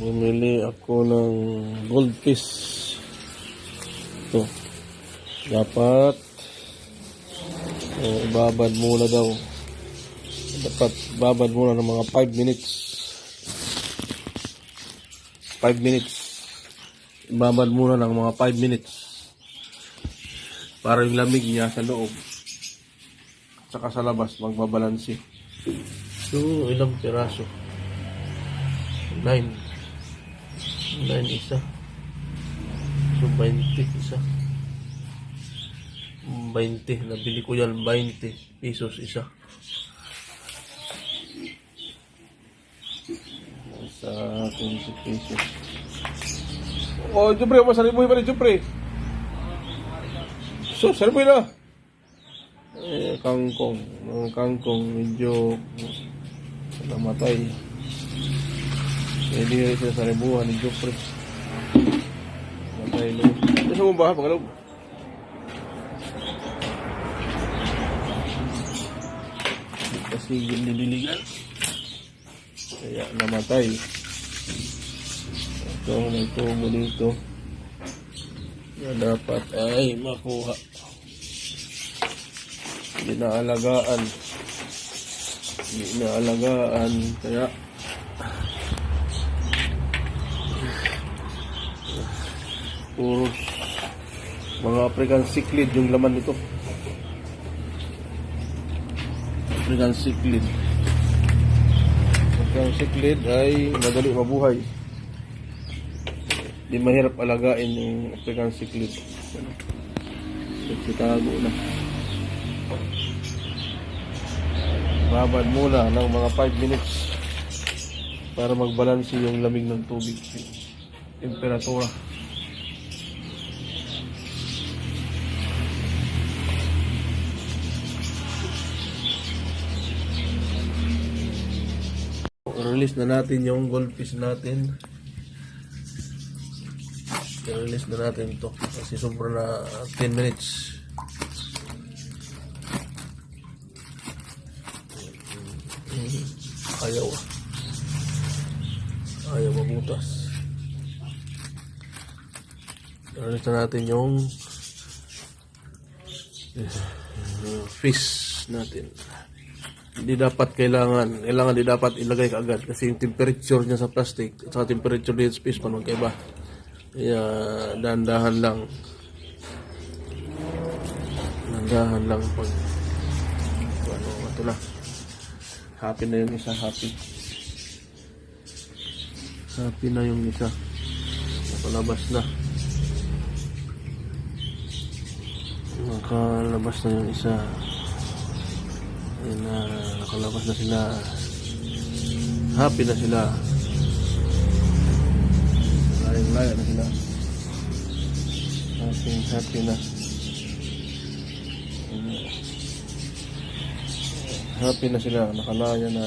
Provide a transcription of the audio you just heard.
Bumili ako ng goldfish. Ito. Dapat babad muna daw. Dapat babad muna ng mga 5 minutes. 5 minutes. Babad muna ng mga 5 minutes. Para yung lamig niya sa loob. Saka sa labas magbabalanse. So, ilang piraso? 9 isa. So 20 isa. 20. Nabili ko yan 20 pesos isa. Sa 20 pesos. Oh, jupre, masalimuhin pa rin, jupre. So, salimuhin na. Kangkong. Mga kangkong medyo namatay. Hindi rin sila sa ribuhan ni Jopre. Matay lo. Ito sa mumbaha, pangalog. Kasi nililigan. Kaya namatay. Ito, nagtubo dito. Na dapat ay makuha. Hindi naalagaan. Kaya puro mga African cichlid yung laman nito. African cichlid ay madali mabuhay. Di mahirap alagain yung African cichlid. Sitago na. Babad muna ng mga 5 minutes para magbalanse yung lamig ng tubig, temperatura. Release na natin yung goldfish natin. I-release na natin to kasi sobra na 10 minutes. Ayaw mabutas. I-release na natin yung fish natin. Hindi dapat kailangan di dapat ilagay kaagad kasi yung temperature niya sa plastic at sa temperature niya sa fish pa magkaiba. Kaya dahan-dahan lang pag ito na. Happy na yung isa, happy na yung isa. Nakalabas na yung isa. Ayun na, nakalabas na sila. Happy na sila. Layang-laya na sila. Happy na. Happy na sila. Nakalaya na.